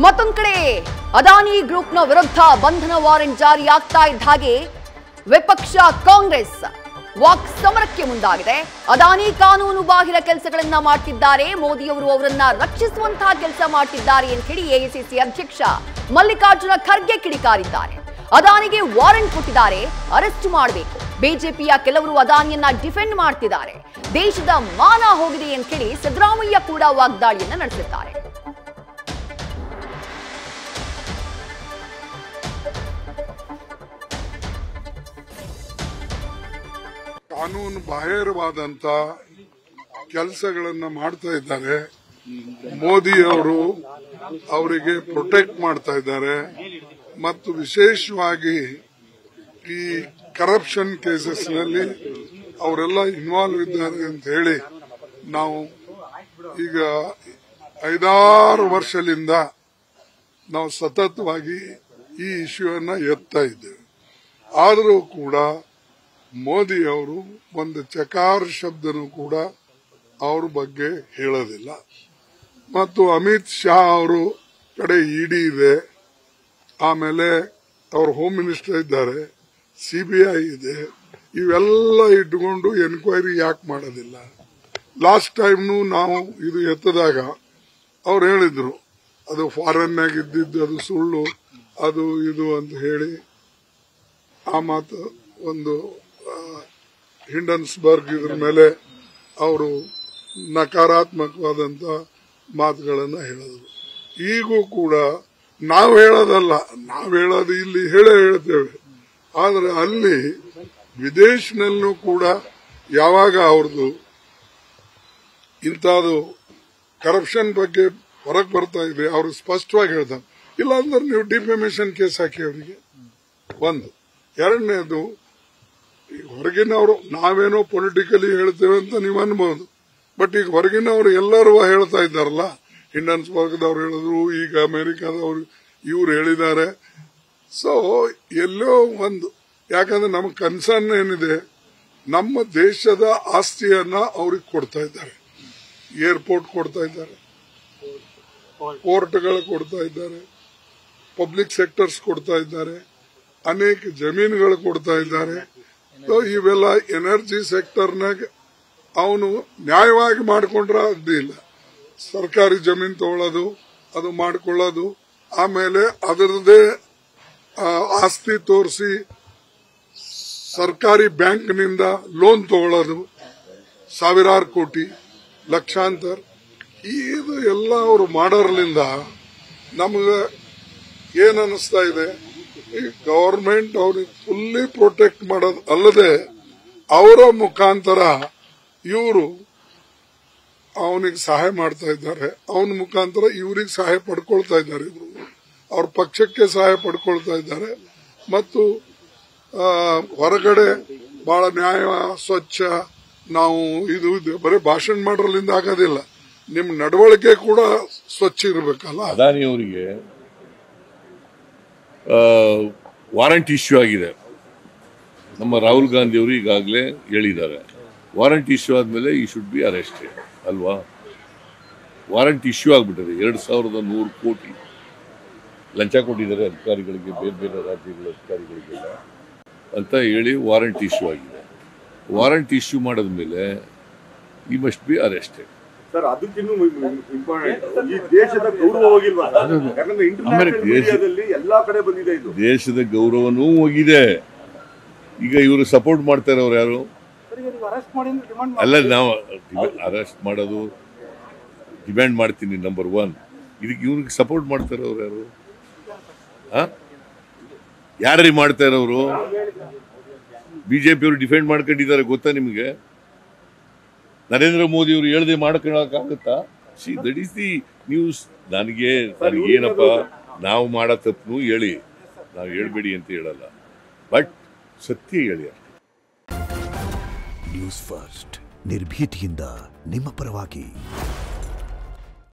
ಮತ್ತೊಂದು ಕಡೆ ಅದಾನಿ ಗ್ರೂಪ್ನ ವಿರುದ್ಧ ಬಂಧನ ವಾರೆಂಟ್ ಜಾರಿಯಾಗ್ತಾ ಇದ್ದ ಹಾಗೆ ವಿಪಕ್ಷ ಕಾಂಗ್ರೆಸ್ ವಾಕ್ ಸಮರಕ್ಕೆ ಮುಂದಾಗಿದೆ. ಅದಾನಿ ಕಾನೂನು ಬಾಹಿರ ಕೆಲಸಗಳನ್ನ ಮಾಡ್ತಿದ್ದಾರೆ, ಮೋದಿಯವರು ಅವರನ್ನ ರಕ್ಷಿಸುವಂತಹ ಕೆಲಸ ಮಾಡ್ತಿದ್ದಾರೆ ಅಂತ ಹೇಳಿ ಎಐಸಿಸಿ ಅಧ್ಯಕ್ಷ ಮಲ್ಲಿಕಾರ್ಜುನ ಖರ್ಗೆ ಕಿಡಿಕಾರಿದ್ದಾರೆ. ಅದಾನಿಗೆ ವಾರೆಂಟ್ ಕೊಟ್ಟಿದ್ದಾರೆ, ಅರೆಸ್ಟ್ ಮಾಡಬೇಕು. ಬಿಜೆಪಿಯ ಕೆಲವರು ಅದಾನಿಯನ್ನ ಡಿಫೆಂಡ್ ಮಾಡ್ತಿದ್ದಾರೆ. ದೇಶದ ಮಾನ ಹೋಗಿದೆ ಅಂತ ಹೇಳಿ ಸಿದ್ದರಾಮಯ್ಯ ಕೂಡ ವಾಗ್ದಾಳಿಯನ್ನ ನಡೆಸಿದ್ದಾರೆ. ಕಾನೂನು ಬಾಹಿರವಾದಂತ ಕೆಲಸಗಳನ್ನ ಮಾಡ್ತಾ ಇದ್ದಾರೆ. ಮೋದಿ ಅವರು ಅವರಿಗೆ ಪ್ರೊಟೆಕ್ಟ್ ಮಾಡ್ತಾ ಇದ್ದಾರೆ ಮತ್ತು ವಿಶೇಷವಾಗಿ ಈ ಕರಪ್ಷನ್ ಕೇಸಸ್ ನಲ್ಲಿ ಅವರೆಲ್ಲ ಇನ್ವಾಲ್ವ್ ಇದ್ದಾರೆ ಅಂತ ಹೇಳಿ ನಾವು ಈಗ 5-6 ವರ್ಷದಿಂದ ನಾವು ಸತತವಾಗಿ ಈ ಇಶ್ಯೂವನ್ನ ಎತ್ತಾ ಇದ್ದೇವೆ. ಆದರೂ ಕೂಡ ಮೋದಿ ಅವರು ಒಂದು ಚಕಾರ ಶಬ್ದನೂ ಕೂಡ ಅವ್ರ ಬಗ್ಗೆ ಹೇಳೋದಿಲ್ಲ. ಮತ್ತು ಅಮಿತ್ ಶಾ ಅವರು ಕಡೆ ಇಡಿ ಇದೆ, ಆಮೇಲೆ ಅವ್ರ ಹೋಮ್ ಮಿನಿಸ್ಟರ್ ಇದ್ದಾರೆ, ಸಿಬಿಐ ಇದೆ. ಇವೆಲ್ಲ ಇಟ್ಕೊಂಡು ಎನ್ಕ್ವೈರಿ ಯಾಕೆ ಮಾಡೋದಿಲ್ಲ? ಲಾಸ್ಟ್ ಟೈಮ್ನು ನಾವು ಇದು ಎತ್ತದಾಗ ಅವ್ರು ಹೇಳಿದ್ರು ಅದು ಫಾರಿನ್ನಾಗ ಇದ್ದಿದ್ದು, ಅದು ಸುಳ್ಳು, ಅದು ಇದು ಅಂತ ಹೇಳಿ ಆ ಮಾತು ಒಂದು ಹಿಂಡನ್ಸ್ಬರ್ಗ್ ಇದ್ರ ಮೇಲೆ ಅವರು ನಕಾರಾತ್ಮಕವಾದಂತ ಮಾತುಗಳನ್ನ ಹೇಳಿದ್ರು. ಈಗೂ ಕೂಡ ನಾವು ಹೇಳೋದಲ್ಲ, ನಾವು ಹೇಳೋದು ಇಲ್ಲಿ ಹೇಳ್ತೇವೆ. ಆದರೆ ಅಲ್ಲಿ ವಿದೇಶನಲ್ಲೂ ಕೂಡ ಯಾವಾಗ ಅವ್ರದ್ದು ಇಂಥದ್ದು ಕರಪ್ಷನ್ ಬಗ್ಗೆ ಹೊರಗೆ ಬರ್ತಾ ಇದೆ, ಅವರು ಸ್ಪಷ್ಟವಾಗಿ ಹೇಳ್ತಾರೆ. ಇಲ್ಲಾಂದ್ರೆ ನೀವು ಡಿಫೆಮೇಷನ್ ಕೇಸ್ ಹಾಕಿ ಅವರಿಗೆ. ಒಂದು. ಎರಡನೇದು, ಹೊರಗಿನವರು ನಾವೇನೋ ಪೊಲಿಟಿಕಲಿ ಹೇಳ್ತೇವೆ ಅಂತ ನೀವು ಅನ್ಬಹುದು, ಬಟ್ ಈಗ ಹೊರಗಿನವರು ಎಲ್ಲರೂ ಹೇಳ್ತಾ ಇದ್ದಾರಲ್ಲ. ಹಿಂಡನ್ಸ್ಬರ್ಗ್ದವ್ರು ಹೇಳಿದ್ರು, ಈಗ ಅಮೆರಿಕಾದವರು ಇವ್ರು ಹೇಳಿದ್ದಾರೆ. ಸೊ ಎಲ್ಲೋ ಒಂದು, ಯಾಕಂದ್ರೆ ನಮಗೆ ಕನ್ಸರ್ನ್ ಏನಿದೆ, ನಮ್ಮ ದೇಶದ ಆಸ್ತಿಯನ್ನ ಅವ್ರಿಗೆ ಕೊಡ್ತಾ ಇದ್ದಾರೆ. ಏರ್ಪೋರ್ಟ್ ಕೊಡ್ತಾ ಇದ್ದಾರೆ, ಪೋರ್ಟ್ಗಳು ಕೊಡ್ತಾ ಇದ್ದಾರೆ, ಪಬ್ಲಿಕ್ ಸೆಕ್ಟರ್ಸ್ ಕೊಡ್ತಾ ಇದ್ದಾರೆ, ಅನೇಕ ಜಮೀನುಗಳು ಕೊಡ್ತಾ ಇದ್ದಾರೆ. ಇವೆಲ್ಲ ಎನರ್ಜಿ ಸೆಕ್ಟರ್ನಾಗ ಅವನು ನ್ಯಾಯವಾಗಿ ಮಾಡಿಕೊಂಡ್ರೆ ಅಡ್ಡಿ ಇಲ್ಲ. ಸರ್ಕಾರಿ ಜಮೀನು ತಗೊಳ್ಳೋದು, ಅದು ಮಾಡಿಕೊಳ್ಳೋದು, ಆಮೇಲೆ ಅದರದೇ ಆಸ್ತಿ ತೋರಿಸಿ ಸರ್ಕಾರಿ ಬ್ಯಾಂಕ್ನಿಂದ ಲೋನ್ ತಗೊಳ್ಳೋದು, ಸಾವಿರಾರು ಕೋಟಿ, ಲಕ್ಷಾಂತರ, ಇದು ಎಲ್ಲ ಅವರು ಮಾಡೋರ್ಲಿಂದ ನಮಗೆ ಏನನ್ನಿಸ್ತಾ ಇದೆ, ಈ ಗವರ್ಮೆಂಟ್ ಅವ್ರಿಗೆ ಫುಲ್ಲಿ ಪ್ರೊಟೆಕ್ಟ್ ಮಾಡೋದು ಅಲ್ಲದೆ ಅವರ ಮುಖಾಂತರ ಇವರು ಅವನಿಗೆ ಸಹಾಯ ಮಾಡ್ತಾ ಇದ್ದಾರೆ. ಅವನ ಮುಖಾಂತರ ಇವರಿಗೆ ಸಹಾಯ ಪಡ್ಕೊಳ್ತಾ ಇದ್ದಾರೆ, ಇವರು ಅವ್ರ ಪಕ್ಷಕ್ಕೆ ಸಹಾಯ ಪಡ್ಕೊಳ್ತಾ ಇದ್ದಾರೆ. ಮತ್ತು ಹೊರಗಡೆ ಬಹಳ ನ್ಯಾಯ, ಸ್ವಚ್ಛ, ನಾವು ಇದು ಬರೀ ಭಾಷಣ ಮಾಡೋದ್ರಿಂದ ಆಗೋದಿಲ್ಲ, ನಿಮ್ಮ ನಡವಳಿಕೆ ಕೂಡ ಸ್ವಚ್ಛ ಇರಬೇಕಲ್ಲ. ಅದಾನಿ ಅವರಿಗೆ ವಾರಂಟ್ ಇಶ್ಯೂ ಆಗಿದೆ. ನಮ್ಮ ರಾಹುಲ್ ಗಾಂಧಿ ಅವರು ಈಗಾಗಲೇ ಹೇಳಿದ್ದಾರೆ, ವಾರಂಟ್ ಇಶ್ಯೂ ಆದಮೇಲೆ ಈ ಶುಡ್ ಬಿ ಅರೆಸ್ಟೆಡ್ ಅಲ್ವಾ. ವಾರಂಟ್ ಇಶ್ಯೂ ಆಗಿಬಿಟ್ಟಿದೆ. 2100 ಕೋಟಿ ಲಂಚ ಕೊಟ್ಟಿದ್ದಾರೆ ಅಧಿಕಾರಿಗಳಿಗೆ, ಬೇರೆ ಬೇರೆ ರಾಜ್ಯಗಳ ಅಧಿಕಾರಿಗಳಿಗೆಲ್ಲ ಅಂತ ಹೇಳಿ ವಾರಂಟ್ ಇಶ್ಯೂ ಆಗಿದೆ. ವಾರಂಟ್ ಇಶ್ಯೂ ಮಾಡಿದ್ಮೇಲೆ ಈ ಮಸ್ಟ್ ಬಿ ಅರೆಸ್ಟೆಡ್. ಸರ್, ಅದಕ್ಕಿನ್ನೂ ಇಂಪಾರ್ಟೆಂಟ್, ಈ ದೇಶದ ಗೌರವ ಹೋಗಿಲ್ವಾ? ಯಾಕಂದ್ರೆ ಇಂಟರ್ನ್ಯಾಷನಲ್ ಮೀಡಿಯಾದಲ್ಲಿ ಎಲ್ಲಾ ಕಡೆ ಬಂದಿದೆ ಇದು. ದೇಶದ ಗೌರವನೂ ಹೋಗಿದೆ. ಈಗ ಇವರು ಸಪೋರ್ಟ್ ಮಾಡ್ತಾ ಇರೋರು ಯಾರು? ಅಲ್ಲ, ನಾವು ಅರೆಸ್ಟ್ ಮಾಡೋದು ಡಿಮ್ಯಾಂಡ್ ಮಾಡ್ತೀನಿ, ನಂಬರ್ 1. ಇದಕ್ಕೆ ಇವ್ರಿಗೆ ಸಪೋರ್ಟ್ ಮಾಡ್ತಾ ಇರೋರು ಯಾರು? ಯಾರು ಮಾಡ್ತಾ ಇರೋರು? ಬಿಜೆಪಿ ಅವರು ಡಿಫೆಂಡ್ ಮಾಡ್ಕೊಂಡಿದ್ದಾರೆ, ಗೊತ್ತಾ ನಿಮಗೆ? ನರೇಂದ್ರ ಮೋದಿ ಅವರು ಹೇಳ್ದೆ ಮಾಡ್ಕೊಳಕ್ಕಾಗತ್ತಾ? See that is the news. ನನಗೇನಪ್ಪ, ನಾವು ಮಾಡೋ ತಪ್ಪು ಹೇಳಿ, ನಾವು ಹೇಳ್ಬೇಡಿ ಅಂತ ಹೇಳಲ್ಲ, ಬಟ್ ಸತ್ಯ ಹೇಳಿ. ನ್ಯೂಸ್ ಫಸ್ಟ್, ನಿರ್ಭೀತಿಯಿಂದ ನಿಮ್ಮ ಪರವಾಗಿ.